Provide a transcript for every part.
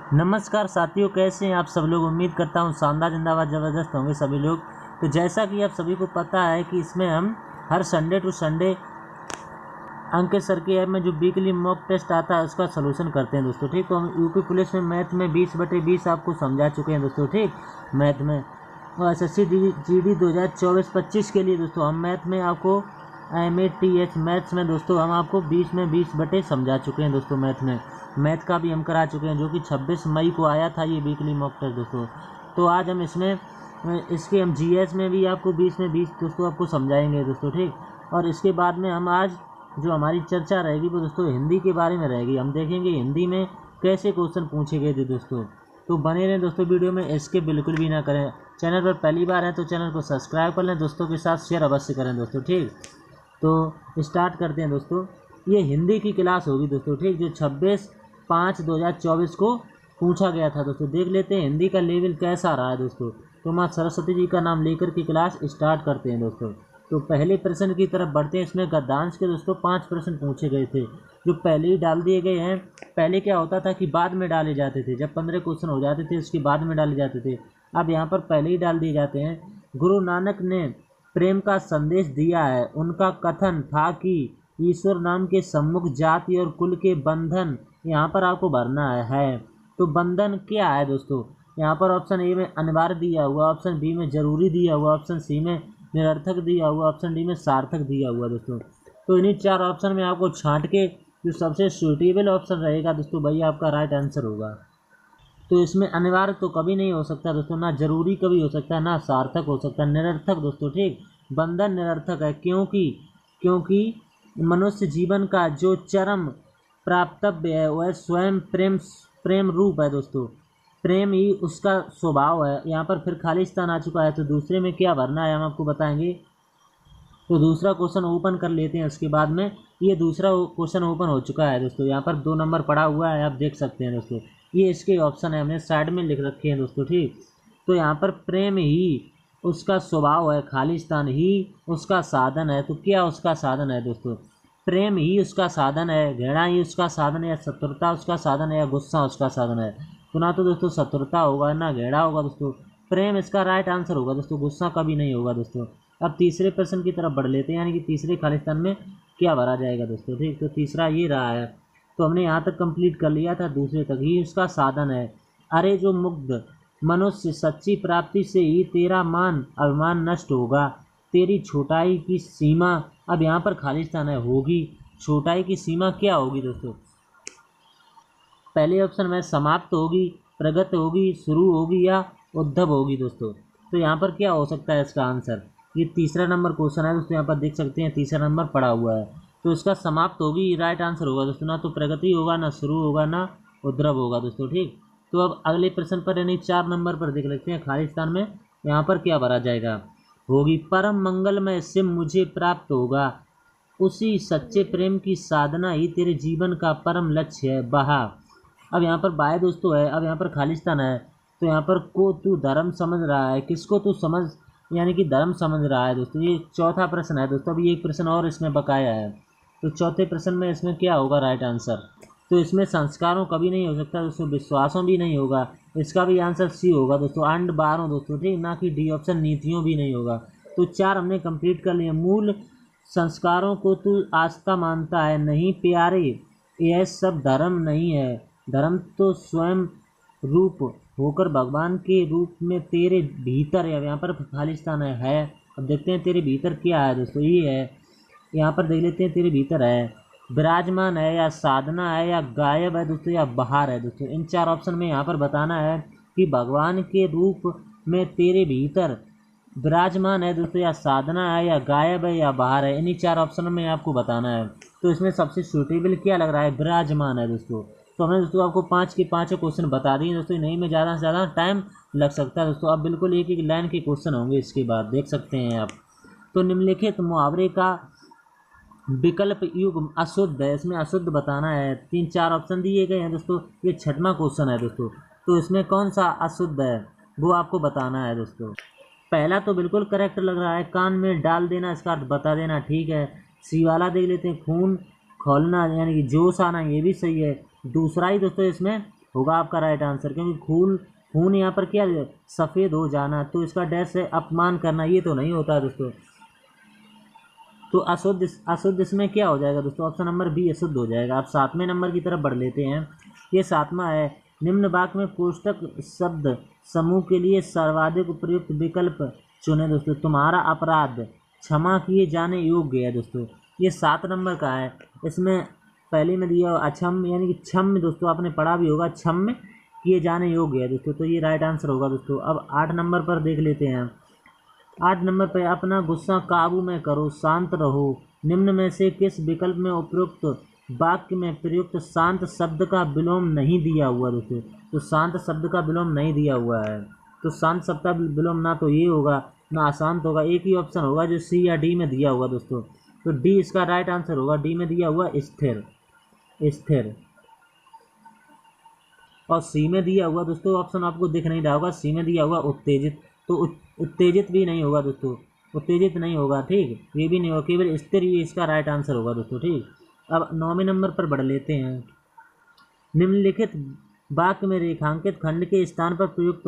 नमस्कार साथियों, कैसे हैं आप सब लोग। उम्मीद करता हूं शानदार जिंदाबाद ज़बरदस्त होंगे सभी लोग। तो जैसा कि आप सभी को पता है कि इसमें हम हर Sunday to Sunday Ankit sir की ऐप में जो वीकली मॉक टेस्ट आता है उसका सलूशन करते हैं दोस्तों। ठीक, तो हम यूपी पुलिस में मैथ में 20/20 आपको समझा चुके हैं दोस्तों। ठीक, मैथ में और SSC GD 2024-25 के लिए दोस्तों हम मैथ में आपको MATH मैथ्स में दोस्तों हम आपको 20 में 20 बटे समझा चुके हैं दोस्तों। मैथ का भी हम करा चुके हैं, जो कि 26 मई को आया था ये वीकली मॉक टेस्ट दोस्तों। तो आज हम इसके हम GS में भी आपको 20 में 20 दोस्तों आपको समझाएंगे दोस्तों। ठीक, और इसके बाद में हम आज जो हमारी चर्चा रहेगी वो दोस्तों हिंदी के बारे में रहेगी। हम देखेंगे हिंदी में कैसे क्वेश्चन पूछे गए थे दोस्तों। तो बने रहें दोस्तों वीडियो में, इसके बिल्कुल भी ना करें। चैनल पर पहली बार है तो चैनल को सब्सक्राइब कर लें, दोस्तों के साथ शेयर अवश्य करें दोस्तों। ठीक, तो स्टार्ट करते हैं दोस्तों। ये हिंदी की क्लास होगी दोस्तों। ठीक, जो 26/5/2024 को पूछा गया था दोस्तों। देख लेते हैं हिंदी का लेवल कैसा रहा है दोस्तों। तो माँ सरस्वती जी का नाम लेकर के क्लास स्टार्ट करते हैं दोस्तों। तो पहले प्रश्न की तरफ बढ़ते हैं। इसमें गद्यांश के दोस्तों 5 प्रश्न पूछे गए थे, जो पहले ही डाल दिए गए हैं। पहले क्या होता था कि बाद में डाले जाते थे, जब 15 क्वेश्चन हो जाते थे उसके बाद में डाले जाते थे। अब यहाँ पर पहले ही डाल दिए जाते हैं। गुरु नानक ने प्रेम का संदेश दिया है। उनका कथन था कि ईश्वर नाम के सम्मुख जाति और कुल के बंधन यहाँ पर आपको भरना है। तो बंधन क्या है दोस्तों। यहाँ पर ऑप्शन ए में अनिवार्य दिया हुआ, ऑप्शन बी में जरूरी दिया हुआ, ऑप्शन सी में निरर्थक दिया हुआ, ऑप्शन डी में सार्थक दिया हुआ दोस्तों। तो इन्हीं 4 ऑप्शन में आपको छांट के जो सबसे सूटेबल ऑप्शन रहेगा दोस्तों वही आपका राइट आंसर होगा। तो इसमें अनिवार्य तो कभी नहीं हो सकता दोस्तों, ना जरूरी कभी हो सकता है, ना सार्थक हो सकता है, निरर्थक दोस्तों। ठीक, बंधन निरर्थक है, क्योंकि मनुष्य जीवन का जो चरम प्राप्तव्य है वह स्वयं प्रेम रूप है दोस्तों। प्रेम ही उसका स्वभाव है। यहाँ पर फिर खाली स्थान आ चुका है, तो दूसरे में क्या भरना है हम आपको बताएंगे। तो दूसरा क्वेश्चन ओपन कर लेते हैं। उसके बाद में ये दूसरा क्वेश्चन ओपन हो चुका है दोस्तों। यहाँ पर 2 नंबर पड़ा हुआ है, आप देख सकते हैं दोस्तों। ये इसके ऑप्शन है, हमने साइड में लिख रखे हैं दोस्तों। ठीक, तो यहाँ पर प्रेम ही उसका स्वभाव है, खालिस्तान ही उसका साधन है। तो क्या उसका साधन है दोस्तों। प्रेम ही उसका साधन है, घृणा ही उसका साधन है, या शत्रुता उसका साधन है, या गुस्सा उसका साधन है। तो ना तो दोस्तों शत्रुता होगा ना घृणा होगा दोस्तों। प्रेम इसका राइट आंसर होगा दोस्तों, गुस्सा कभी नहीं होगा दोस्तों। अब तीसरे प्रश्न की तरफ बढ़ लेते हैं, यानी कि तीसरे खालिस्तान में क्या भरा जाएगा दोस्तों। ठीक, तो तीसरा ये रहा है। तो हमने यहाँ तक कंप्लीट कर लिया था, दूसरे तक ही उसका साधन है। अरे जो मुग्ध मनुष्य, सच्ची प्राप्ति से ही तेरा मान अभिमान नष्ट होगा। तेरी छोटाई की सीमा, अब यहाँ पर खालिस्तान है, होगी। छोटाई की सीमा क्या होगी दोस्तों। पहले ऑप्शन में समाप्त होगी, प्रगत होगी, शुरू होगी, या उद्धव होगी दोस्तों। तो यहाँ पर क्या हो सकता है इसका आंसर। ये तीसरा नंबर क्वेश्चन है दोस्तों, यहाँ पर देख सकते हैं तीसरा नंबर पड़ा हुआ है। तो इसका समाप्त होगी राइट आंसर होगा दोस्तों। ना तो प्रगति होगा, ना शुरू होगा, ना उद्रव होगा दोस्तों। ठीक, तो अब अगले प्रश्न पर यानी 4 नंबर पर देख लेते हैं। खालिस्तान में यहाँ पर क्या भरा जाएगा। होगी परम मंगलमय सिम मुझे प्राप्त होगा। उसी सच्चे प्रेम की साधना ही तेरे जीवन का परम लक्ष्य है। बहा, अब यहाँ पर बाय दोस्तों है, अब यहाँ पर खालिस्तान है। तो यहाँ पर को तू धर्म समझ रहा है, किसको तू समझ यानी कि धर्म समझ रहा है दोस्तों। ये चौथा प्रश्न है दोस्तों। अभी एक प्रश्न और इसमें बकाया है। तो चौथे प्रश्न में इसमें क्या होगा राइट आंसर। तो इसमें संस्कारों कभी नहीं हो सकता दोस्तों, विश्वासों भी नहीं होगा। इसका भी आंसर सी होगा दोस्तों, अंड 12 दोस्तों। ठीक, ना कि डी ऑप्शन नीतियों भी नहीं होगा। तो 4 हमने कंप्लीट कर लिए। मूल संस्कारों को तू आस्था मानता है, नहीं प्यारे यह सब धर्म नहीं है। धर्म तो स्वयं रूप होकर भगवान के रूप में तेरे भीतर है। यहाँ पर खालिस्तान है। अब देखते हैं तेरे भीतर क्या है दोस्तों। ये है, यहाँ पर देख लेते हैं तेरे भीतर है, विराजमान है, या साधना है, या गायब है दोस्तों, या बाहर है दोस्तों। इन 4 ऑप्शन में यहाँ पर बताना है कि भगवान के रूप में तेरे भीतर विराजमान है दोस्तों, या साधना है, या गायब है, या बाहर है। इन्हीं 4 ऑप्शन में आपको बताना है। तो इसमें सबसे सूटेबल क्या लग रहा है, विराजमान है दोस्तों। तो हमने दोस्तों आपको 5 के 5 क्वेश्चन बता दिए दोस्तों। नहीं में ज़्यादा से ज़्यादा टाइम लग सकता है दोस्तों। अब बिल्कुल एक एक लाइन के क्वेश्चन होंगे इसके बाद, देख सकते हैं आप। तो निम्नलिखित मुहावरे का विकल्प युग अशुद्ध है। इसमें अशुद्ध बताना है। 3-4 ऑप्शन दिए गए हैं दोस्तों। ये 6वां क्वेश्चन है दोस्तों। तो इसमें कौन सा अशुद्ध है वो आपको बताना है दोस्तों। पहला तो बिल्कुल करेक्ट लग रहा है, कान में डाल देना, इसका अर्थ बता देना। ठीक है, सी वाला देख लेते हैं, खून खौलना यानी कि जोश आना, ये भी सही है। दूसरा ही दोस्तों इसमें होगा आपका राइट आंसर, क्योंकि खून यहाँ पर क्या सफ़ेद हो जाना, तो इसका डैश है अपमान करना, ये तो नहीं होता है दोस्तों। तो अशुद्ध इसमें क्या हो जाएगा दोस्तों, ऑप्शन नंबर बी अशुद्ध हो जाएगा। आप 7वें नंबर की तरफ बढ़ लेते हैं। ये 7वां है, निम्न वाक्य में कोष्टक शब्द समूह के लिए सर्वाधिक उपयुक्त विकल्प चुने दोस्तों। तुम्हारा अपराध क्षमा किए जाने योग्य है दोस्तों। ये 7 नंबर का है। इसमें पहले में दिया अक्षम यानी कि क्षम्य दोस्तों, आपने पढ़ा भी होगा, क्षम्य किए जाने योग्य है दोस्तों, तो ये राइट आंसर होगा दोस्तों। अब 8 नंबर पर देख लेते हैं। 8 नंबर पर अपना गुस्सा काबू में करो, शांत रहो। निम्न में से किस विकल्प में उपयुक्त वाक्य में प्रयुक्त शांत शब्द का विलोम नहीं दिया हुआ दोस्तों। तो शांत शब्द का विलोम नहीं दिया हुआ है, तो शांत शब्द का विलोम ना तो ये होगा ना अशांत होगा, एक ही ऑप्शन होगा जो सी या डी में दिया हुआ दोस्तों। तो डी इसका राइट आंसर होगा। डी में दिया हुआ स्थिर, स्थिर। और सी में दिया हुआ दोस्तों ऑप्शन आपको दिख नहीं रहा होगा, सी में दिया हुआ उत्तेजित, तो उत्तेजित भी नहीं होगा दोस्तों, उत्तेजित नहीं होगा, ठीक, ये भी नहीं होगा, केवल स्थिर ही इसका राइट आंसर होगा दोस्तों, ठीक। अब 9वें नंबर पर बढ़ लेते हैं। निम्नलिखित वाक्य में रेखांकित खंड के स्थान पर प्रयुक्त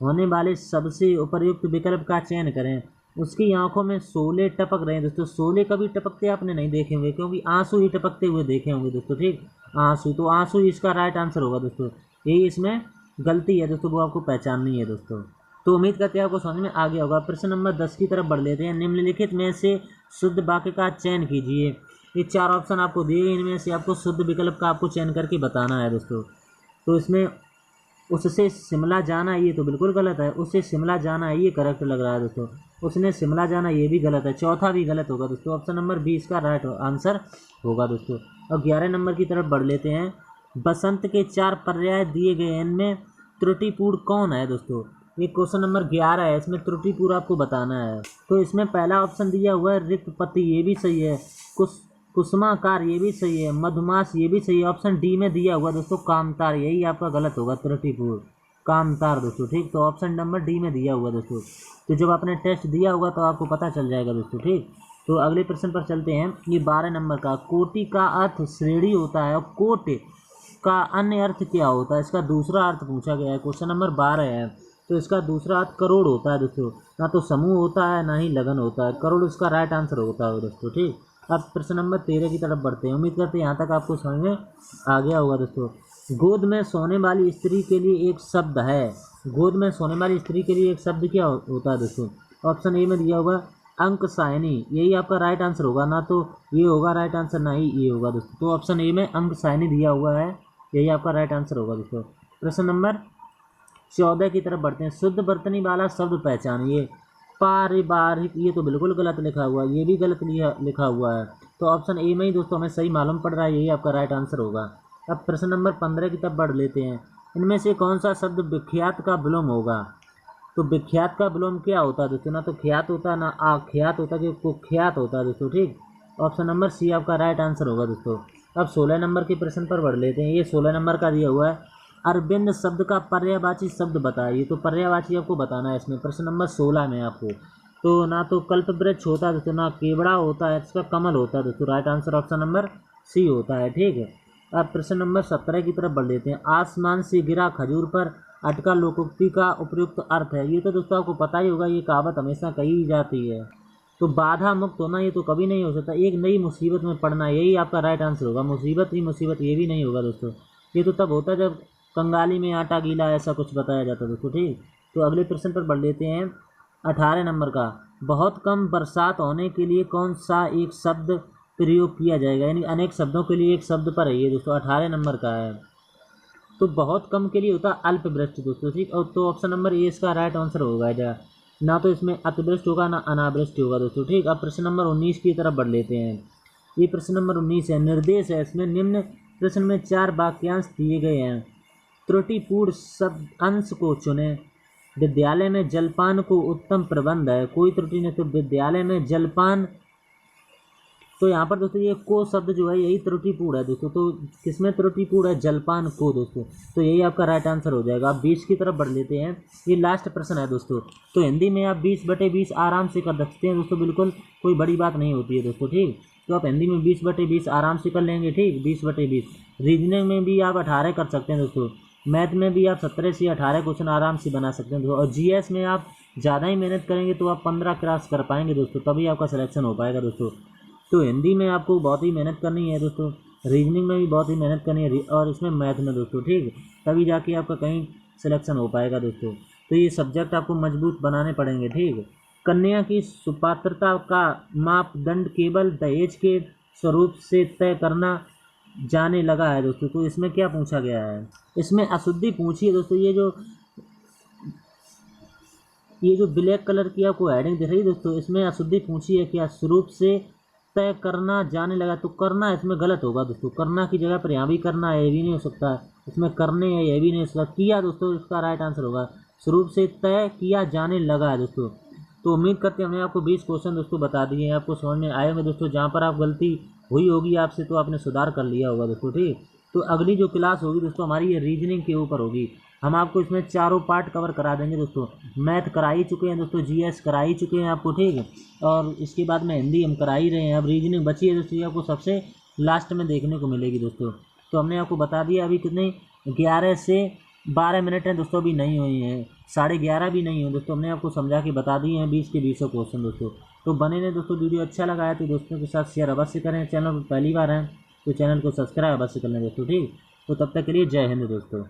होने वाले सबसे उपयुक्त विकल्प का चयन करें। उसकी आंखों में शोले टपक रहे हैं दोस्तों। शोले कभी टपकते आपने नहीं देखे होंगे, क्योंकि आंसू ही टपकते हुए देखे होंगे दोस्तों, ठीक, आंसू, तो आंसू इसका राइट आंसर होगा दोस्तों। यही इसमें गलती है दोस्तों, वो आपको पहचाननी है दोस्तों। तो उम्मीद करते हैं आपको समझ में आ गया होगा। प्रश्न नंबर 10 की तरफ बढ़ लेते हैं। निम्नलिखित में से शुद्ध वाक्य का चयन कीजिए। ये 4 ऑप्शन आपको दिए गए, इनमें से आपको शुद्ध विकल्प का आपको चयन करके बताना है दोस्तों। तो इसमें उससे शिमला जाना, ये तो बिल्कुल गलत है। उससे शिमला जाना है, ये करेक्ट लग रहा है दोस्तों। उसने शिमला जाना, ये भी गलत है। चौथा भी गलत होगा दोस्तों। ऑप्शन नंबर बी इसका राइट आंसर होगा दोस्तों। और 11 नंबर की तरफ बढ़ लेते हैं। बसंत के 4 पर्याय दिए गए, इनमें त्रुटिपूर्ण कौन है दोस्तों। ये क्वेश्चन नंबर 11 है, इसमें त्रुटिपूर्ण आपको बताना है। तो इसमें पहला ऑप्शन दिया हुआ है रिक्त पति, ये भी सही है। कुसुमाकार, ये भी सही है। मधुमास, ये भी सही है। ऑप्शन डी में दिया हुआ दोस्तों कामतार, यही आपका गलत होगा, त्रुटिपूर्ण कामतार दोस्तों, ठीक। तो ऑप्शन नंबर डी में दिया हुआ दोस्तों। तो जब आपने टेस्ट दिया होगा तो आपको पता चल जाएगा दोस्तों, ठीक। तो अगले प्रश्न पर चलते हैं। ये 12 नंबर का, कोटि का अर्थ श्रेणी होता है, और कोट का अन्य अर्थ क्या होता है, इसका दूसरा अर्थ पूछा गया है। क्वेश्चन नंबर 12 है, तो इसका दूसरा अर्थ करोड़ होता है दोस्तों। ना तो समूह होता है, ना ही लगन होता है, करोड़ इसका राइट आंसर होता है दोस्तों, ठीक। अब प्रश्न नंबर 13 की तरफ बढ़ते हैं। उम्मीद करते हैं यहाँ तक आपको समझ में आ गया होगा दोस्तों। गोद में सोने वाली स्त्री के लिए एक शब्द है। गोद में सोने वाली स्त्री के लिए एक शब्द क्या होता है दोस्तों। ऑप्शन ए में दिया हुआ अंक सायनी, यही आपका राइट आंसर होगा। ना तो ये होगा राइट आंसर, ना ही ये होगा दोस्तों। तो ऑप्शन ए में अंक सायनी दिया हुआ है, यही आपका राइट आंसर होगा दोस्तों। प्रश्न नंबर 14 की तरफ बढ़ते हैं। शुद्ध बर्तनी वाला शब्द पहचानिए। पारिवारिक, ये तो बिल्कुल गलत लिखा हुआ है, ये भी गलत लिखा हुआ है। तो ऑप्शन ए में ही दोस्तों हमें सही मालूम पड़ रहा है, यही आपका राइट आंसर होगा। अब प्रश्न नंबर 15 की तरफ बढ़ लेते हैं। इनमें से कौन सा शब्द विख्यात का विलोम होगा। तो विख्यात का विलोम क्या होता है दोस्तों। ना तो ख्यात होता है, ना आख्यात होता है, कि कुख्यात होता है दोस्तों, ठीक। ऑप्शन नंबर सी आपका राइट आंसर होगा दोस्तों। अब 16 नंबर के प्रश्न पर बढ़ लेते हैं। ये 16 नंबर का दिया हुआ है। अरविंद शब्द का पर्यायवाची शब्द बताइए। तो पर्यायवाची आपको बताना है इसमें, प्रश्न नंबर 16 में आपको। तो ना तो कल्पवृक्ष होता है दोस्तों, ना केवड़ा होता है, इसका कमल होता है दोस्तों। Right answer option number C होता है, ठीक है। अब प्रश्न नंबर 17 की तरफ बढ़ लेते हैं। आसमान से गिरा खजूर पर अटका लोकोक्ति का उपयुक्त अर्थ है। ये तो दोस्तों आपको पता ही होगा, ये कहावत हमेशा कही जाती है। तो बाधा मुक्त होना, ये तो कभी नहीं हो सकता। एक नई मुसीबत में पड़ना, यही आपका राइट आंसर होगा। मुसीबत ही मुसीबत, ये भी नहीं होगा दोस्तों। ये तो तब होता है जब कंगाली में आटा गीला, ऐसा कुछ बताया जाता है दोस्तों, ठीक। तो अगले प्रश्न पर बढ़ लेते हैं। 18 नंबर का, बहुत कम बरसात होने के लिए कौन सा एक शब्द प्रयोग किया जाएगा। यानी अनेक शब्दों के लिए एक शब्द पर है ये दोस्तों। 18 नंबर का है। तो बहुत कम के लिए होता है अल्पवृष्टि दोस्तों, ठीक। और तो ऑप्शन नंबर ए इसका राइट आंसर होगा। ना तो इसमें अतिवृष्टि होगा, ना अनावृष्टि होगा दोस्तों, ठीक। अब प्रश्न नंबर 19 की तरफ बढ़ लेते हैं। ये प्रश्न नंबर 19 है, निर्देश है। इसमें निम्न प्रश्न में 4 वाक्यांश दिए गए हैं। त्रुटिपूर्ण शब्द अंश को चुने। विद्यालय में जलपान को उत्तम प्रबंध है, कोई त्रुटि नहीं। तो विद्यालय में जलपान, तो यहाँ पर दोस्तों ये को शब्द जो है यही त्रुटिपूर्ण है दोस्तों। तो किसमें त्रुटिपूर्ण है, जलपान को दोस्तों। तो यही आपका राइट आंसर हो जाएगा। आप 20 की तरफ बढ़ लेते हैं। ये लास्ट प्रश्न है दोस्तों। तो हिंदी में आप 20/20 आराम से कर सकते हैं दोस्तों, बिल्कुल कोई बड़ी बात नहीं होती है दोस्तों, ठीक। तो आप हिंदी में 20/20 आराम से कर लेंगे, ठीक। 20/20 रीजनिंग में भी आप 18 कर सकते हैं दोस्तों। मैथ में भी आप 17 से 18 क्वेश्चन आराम से बना सकते हैं दोस्तों। और जीएस में आप ज़्यादा ही मेहनत करेंगे तो आप 15 क्रॉस कर पाएंगे दोस्तों, तभी आपका सिलेक्शन हो पाएगा दोस्तों। तो हिंदी में आपको बहुत ही मेहनत करनी है दोस्तों, रीजनिंग में भी बहुत ही मेहनत करनी है, और इसमें मैथ में दोस्तों, ठीक, तभी जाके आपका कहीं सिलेक्शन हो पाएगा दोस्तों। तो ये सब्जेक्ट आपको मजबूत बनाने पड़ेंगे, ठीक। कन्या की सुपात्रता का मापदंड केवल दहेज के स्वरूप से तय करना जाने लगा है दोस्तों। तो इसमें क्या पूछा गया है, इसमें अशुद्धि पूछी है दोस्तों। ये जो ब्लैक कलर की आपको हेडिंग दिख रही है दोस्तों, इसमें अशुद्धि पूछी है क्या, स्वरूप से तय करना जाने लगा। तो करना इसमें गलत होगा दोस्तों, करना की जगह पर यहाँ भी करना है, ये भी नहीं हो सकता, इसमें करने है, ये भी नहीं हो सकता। किया दोस्तों इसका राइट आंसर होगा, स्वरूप से तय किया जाने लगा है दोस्तों। तो उम्मीद करते हैं हमने आपको 20 क्वेश्चन दोस्तों बता दिए हैं, आपको समझ में आए होंगे दोस्तों। जहाँ पर आप गलती हुई होगी आपसे तो आपने सुधार कर लिया होगा दोस्तों, ठीक। तो अगली जो क्लास होगी दोस्तों हमारी ये रीजनिंग के ऊपर होगी। हम आपको इसमें चारों पार्ट कवर करा देंगे दोस्तों। मैथ करा ही चुके हैं दोस्तों, जीएस करा ही चुके हैं आपको, ठीक, और इसके बाद में हिंदी हम करा ही रहे हैं। अब रीजनिंग बची है दोस्तों, ये आपको सबसे लास्ट में देखने को मिलेगी दोस्तों। तो हमने आपको बता दिया, अभी कितने 11 से 12 मिनट हैं दोस्तों, अभी नहीं हुई हैं, 11:30 भी नहीं हुए दोस्तों। हमने आपको समझा के बता दिए हैं 20 के 20 क्वेश्चन दोस्तों। तो बने रहे दोस्तों, वीडियो अच्छा लगा है तो दोस्तों के साथ शेयर अवश्य करें। चैनल पर पहली बार हैं तो चैनल को सब्सक्राइब अवश्य कर लें दोस्तों, ठीक। तो तब तक के लिए जय हिंद दोस्तों।